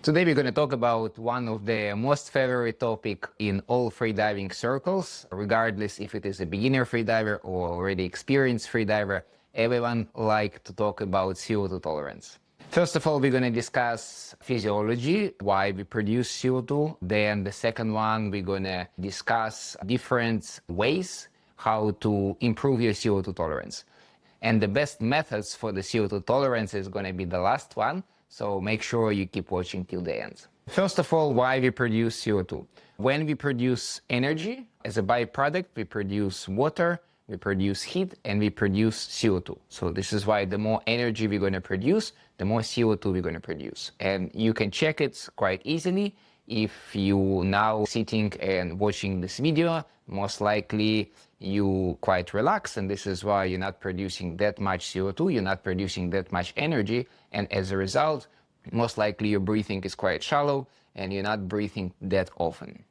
Today we're going to talk about one of the most favorite topic in all freediving circles, regardless if it is a beginner freediver or already experienced freediver. Everyone like to talk about CO2 tolerance. First of all, we're going to discuss physiology, why we produce CO2. Then the second one, we're going to discuss different ways how to improve your CO2 tolerance. And the best methods for the CO2 tolerance is going to be the last one, so make sure you keep watching till the end. First of all, why we produce CO2? When we produce energy, as a byproduct, we produce water, we produce heat, and we produce CO2. So this is why the more energy we're going to produce, the more CO2 we're going to produce. And you can check it quite easily. If you now sitting and watching this video, most likely you quite relaxed, and this is why you're not producing that much CO2, you're not producing that much energy, and as a result, most likely your breathing is quite shallow and you're not breathing that often.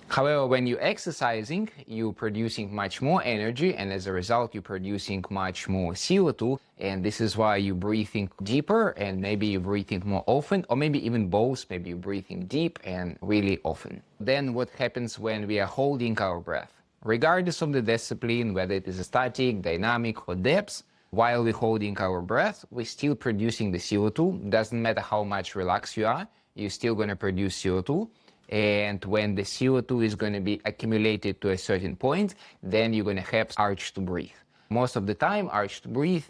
However, when you're exercising, you're producing much more energy, and as a result, you're producing much more CO2, and this is why you're breathing deeper, and maybe you're breathing more often, or maybe even both, maybe you're breathing deep and really often. Then what happens when we are holding our breath? Regardless of the discipline, whether it is static, dynamic, or depth, while we're holding our breath, we're still producing the CO2. Doesn't matter how much relaxed you are, you're still going to produce CO2. And when the CO2 is going to be accumulated to a certain point, then you're going to have urge to breathe. Most of the time, urge to breathe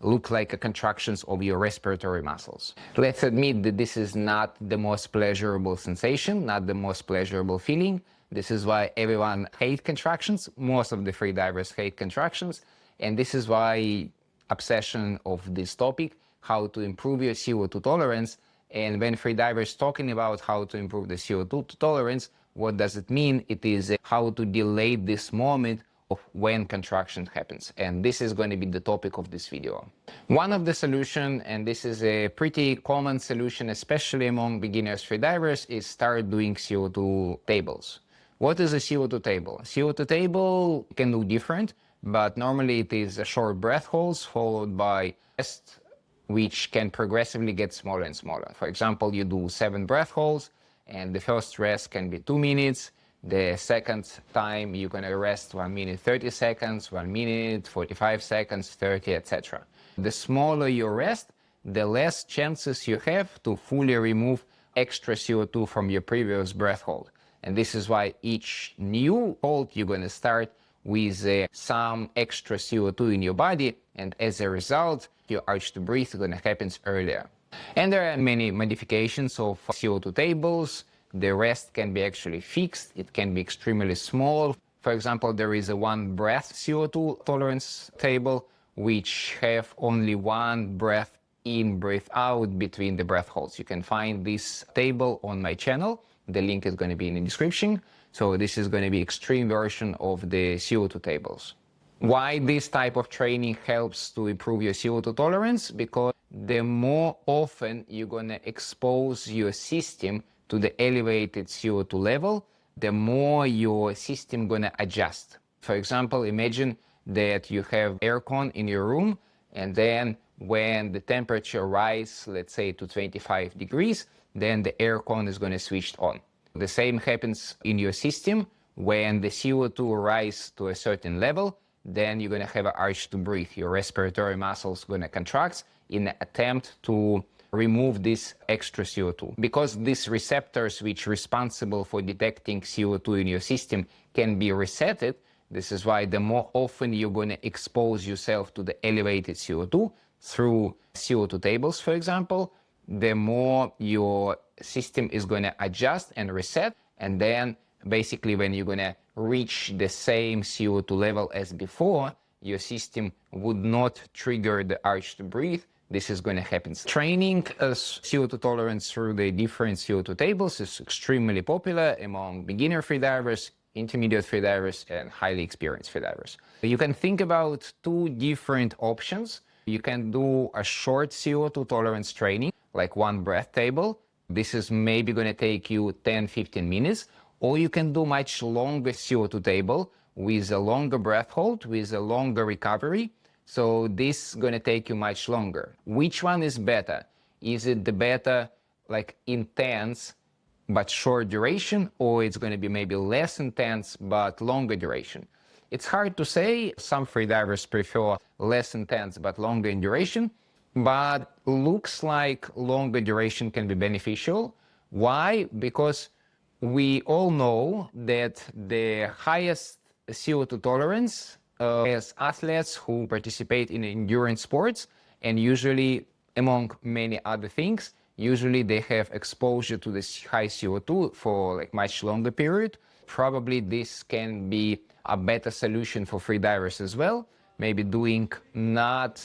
look like a contractions of your respiratory muscles. Let's admit that this is not the most pleasurable sensation, not the most pleasurable feeling. This is why everyone hates contractions. Most of the freedivers hate contractions. And this is why obsession of this topic, how to improve your CO2 tolerance. And when freedivers talking about how to improve the CO2 tolerance, what does it mean? It is how to delay this moment of when contraction happens. And this is going to be the topic of this video. One of the solutions, and this is a pretty common solution, especially among beginners freedivers, is start doing CO2 tables. What is a CO2 table? CO2 table can do different, but normally it is a short breath holds followed by rest, which can progressively get smaller and smaller. For example, you do 7 breath holds, and the first rest can be 2 minutes. The second time you're going to rest 1 minute 30 seconds, 1 minute 45 seconds, 30, etc. The smaller your rest, the less chances you have to fully remove extra CO2 from your previous breath hold. And this is why each new hold you're going to start with some extra CO2 in your body, and as a result, your urge to breathe is going to happen earlier. And there are many modifications of CO2 tables. The rest can be actually fixed. It can be extremely small. For example, there is a 1 breath CO2 tolerance table, which have only 1 breath in, breath out between the breath holds. You can find this table on my channel. The link is going to be in the description. So this is going to be extreme version of the CO2 tables. Why this type of training helps to improve your CO2 tolerance? Because the more often you're going to expose your system to the elevated CO2 level, the more your system going to adjust. For example, imagine that you have aircon in your room, and then when the temperature rises, let's say to 25 degrees, then the aircon is going to switch on. The same happens in your system. When the CO2 rises to a certain level, then you're going to have an urge to breathe. Your respiratory muscles going to contract in an attempt to remove this extra CO2. Because these receptors which are responsible for detecting CO2 in your system can be resetted, this is why the more often you're going to expose yourself to the elevated CO2 through CO2 tables, for example, the more your system is going to adjust and reset, and then basically when you're going to reach the same CO2 level as before, your system would not trigger the urge to breathe. This is going to happen. Training CO2 tolerance through the different CO2 tables is extremely popular among beginner freedivers, intermediate freedivers, and highly experienced freedivers. You can think about 2 different options. You can do a short CO2 tolerance training, like 1 breath table. This is maybe going to take you 10-15 minutes. Or you can do much longer CO2 table with a longer breath hold, with a longer recovery. So this is going to take you much longer. Which one is better? Is it the better like intense but short duration, or it's going to be maybe less intense but longer duration. It's hard to say. Some freedivers prefer less intense but longer in duration, but looks like longer duration can be beneficial. Why? Because we all know that the highest CO2 tolerance as athletes who participate in endurance sports, and usually, among many other things, usually they have exposure to this high CO2 for like much longer period. Probably this can be a better solution for freedivers as well. Maybe doing not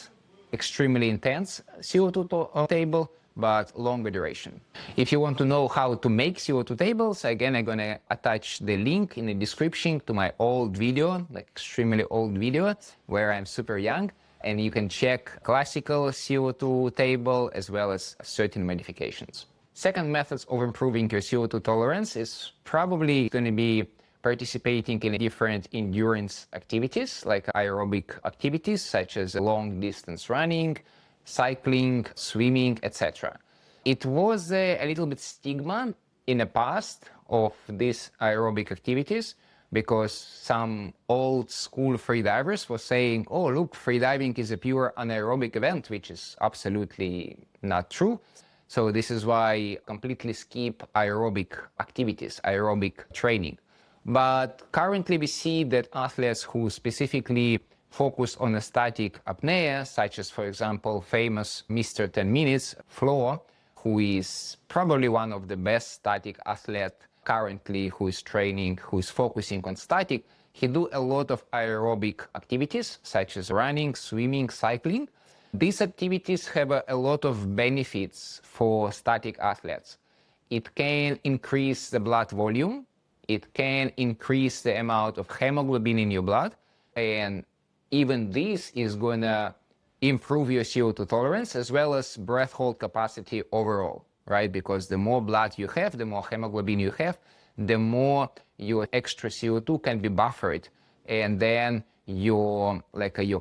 extremely intense CO2 table, but longer duration. If you want to know how to make CO2 tables, again, I'm gonna attach the link in the description to my old video, like extremely old video, where I'm super young, and you can check classical CO2 table as well as certain modifications. Second methods of improving your CO2 tolerance is probably gonna be participating in different endurance activities, like aerobic activities, such as long distance running, cycling, swimming, etc. It was a little bit stigma in the past of these aerobic activities, because some old school freedivers were saying, oh, look, freediving is a pure anaerobic event, which is absolutely not true. So this is why completely skip aerobic activities, aerobic training. But currently we see that athletes who specifically focus on a static apnea, such as, for example, famous Mr. 10 Minutes, Flo, who is probably one of the best static athletes currently who is training, who is focusing on static, he do a lot of aerobic activities, such as running, swimming, cycling. These activities have a lot of benefits for static athletes. It can increase the blood volume, it can increase the amount of hemoglobin in your blood, and even this is going to improve your CO2 tolerance as well as breath hold capacity overall, right? Because the more blood you have, the more hemoglobin you have, the more your extra CO2 can be buffered, and then your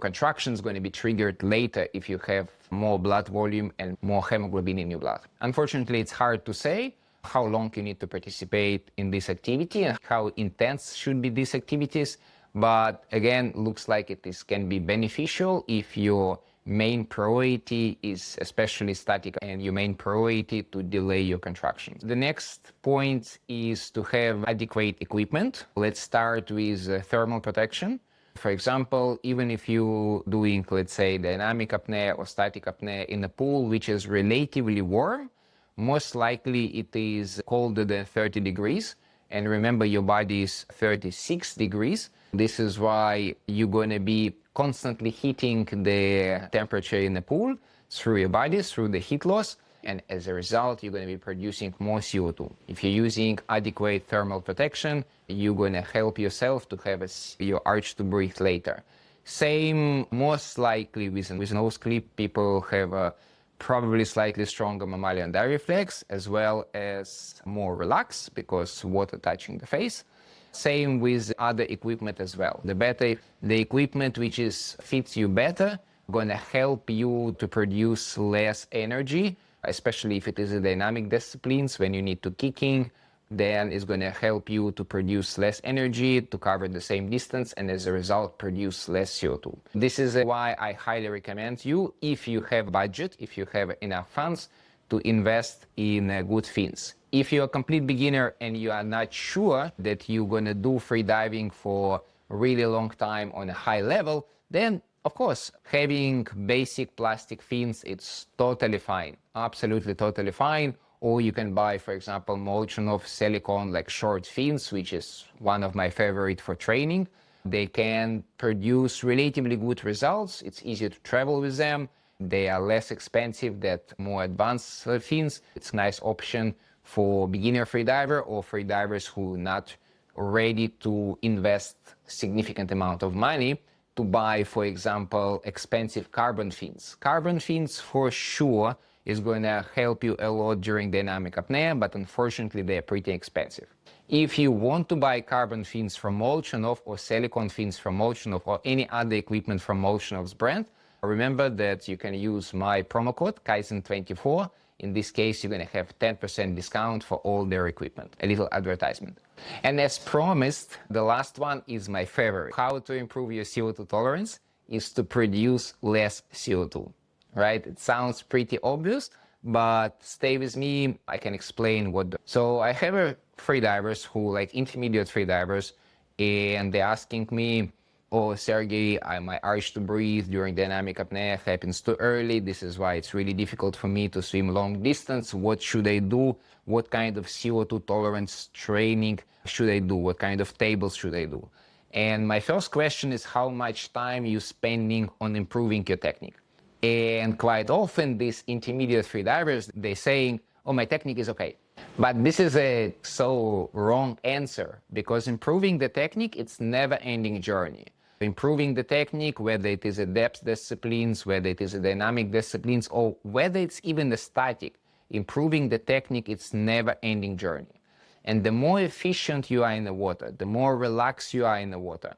contraction is going to be triggered later if you have more blood volume and more hemoglobin in your blood. Unfortunately, it's hard to say how long you need to participate in this activity and how intense should be these activities. But again, looks like can be beneficial if your main priority is especially static and your main priority to delay your contractions. The next point is to have adequate equipment. Let's start with thermal protection. For example, even if you're doing, let's say, dynamic apnea or static apnea in a pool which is relatively warm, most likely it is colder than 30 degrees. And remember, your body is 36 degrees. This is why you're going to be constantly heating the temperature in the pool through your body, through the heat loss. And as a result, you're going to be producing more CO2. If you're using adequate thermal protection, you're going to help yourself to have your urge to breathe later. Same, most likely with nose clip, people have a probably slightly stronger mammalian reflex, as well as more relax because water touching the face. Same with other equipment as well. The better the equipment which fits you better, going to help you to produce less energy, especially if it is a dynamic disciplines when you need to kicking, then it's going to help you to produce less energy to cover the same distance, and as a result produce less CO2. This is why I highly recommend you, if you have budget, if you have enough funds, to invest in good fins. If you're a complete beginner and you are not sure that you're going to do freediving for a really long time on a high level, then of course having basic plastic fins, it's totally fine, absolutely totally fine. Or you can buy, for example, Molchanov silicone like short fins, which is one of my favorite for training. They can produce relatively good results. It's easier to travel with them. They are less expensive than more advanced fins. It's a nice option for beginner freediver or freedivers who are not ready to invest significant amount of money to buy, for example, expensive carbon fins. Carbon fins for sure is going to help you a lot during dynamic apnea, but unfortunately they're pretty expensive. If you want to buy carbon fins from Molchanov or silicone fins from Molchanov or any other equipment from Molchanov's brand, remember that you can use my promo code Kaizen24 In this case, you're going to have 10% discount for all their equipment, a little advertisement. And as promised, the last one is my favorite. How to improve your CO2 tolerance is to produce less CO2, right? It sounds pretty obvious, but stay with me, I can explain what. So I have freedivers who like intermediate freedivers, and they're asking me, oh, Sergey, my urge to breathe during dynamic apnea happens too early. This is why it's really difficult for me to swim long distance. What should I do? What kind of CO2 tolerance training should I do? What kind of tables should I do? And my first question is how much time you spending on improving your technique. And quite often these intermediate freedivers, they're saying, oh, my technique is okay. But this is a so wrong answer, because improving the technique, it's never-ending journey. Improving the technique, whether it is a depth disciplines, whether it is a dynamic disciplines, or whether it's even a static, improving the technique, it's never-ending journey. And the more efficient you are in the water, the more relaxed you are in the water,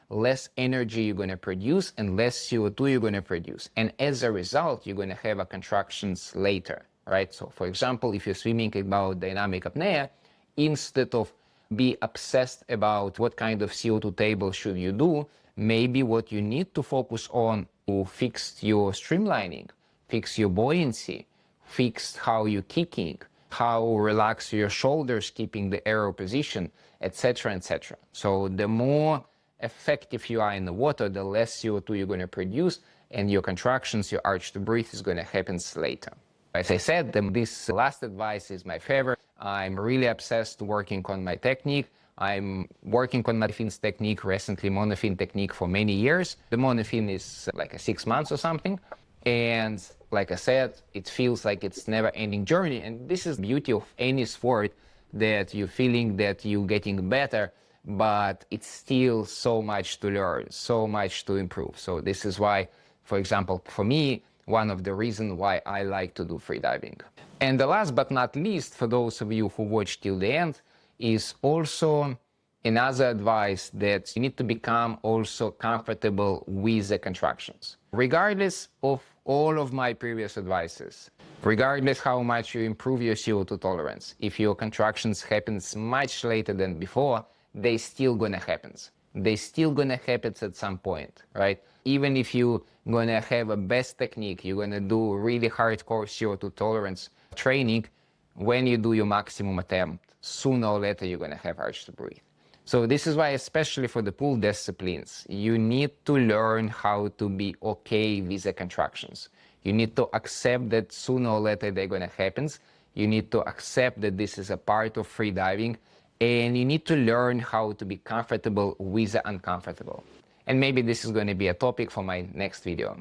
less energy you're going to produce and less CO2 you're going to produce. And as a result, you're going to have contractions later, right? So for example, if you're swimming about dynamic apnea, instead of be obsessed about what kind of CO2 table should you do, maybe what you need to focus on to fix your streamlining, fix your buoyancy, fix how you're kicking, how relax your shoulders, keeping the aero position, etc., etc. So the more effective you are in the water, the less CO2 you're going to produce, and your contractions, your urge to breathe is going to happen later. As I said, this last advice is my favorite. I'm really obsessed working on my technique. I'm working on my fins technique, recently monofin technique for many years. The monofin is like 6 months or something. And like I said, it feels like it's never-ending journey. And this is the beauty of any sport, that you're feeling that you're getting better, but it's still so much to learn, so much to improve. So this is why, for example, for me, one of the reasons why I like to do freediving. And the last but not least, for those of you who watch till the end, is also another advice that you need to become also comfortable with the contractions. Regardless of all of my previous advices, regardless how much you improve your CO2 tolerance, if your contractions happens much later than before, they still gonna happen. They still gonna happen at some point, right? Even if you're gonna have a best technique, you're gonna do really hardcore CO2 tolerance training, when you do your maximum attempt, sooner or later you're gonna have urge to breathe. So this is why, especially for the pool disciplines, you need to learn how to be okay with the contractions. You need to accept that sooner or later they're gonna happen. You need to accept that this is a part of freediving, and you need to learn how to be comfortable with the uncomfortable. And maybe this is going to be a topic for my next video.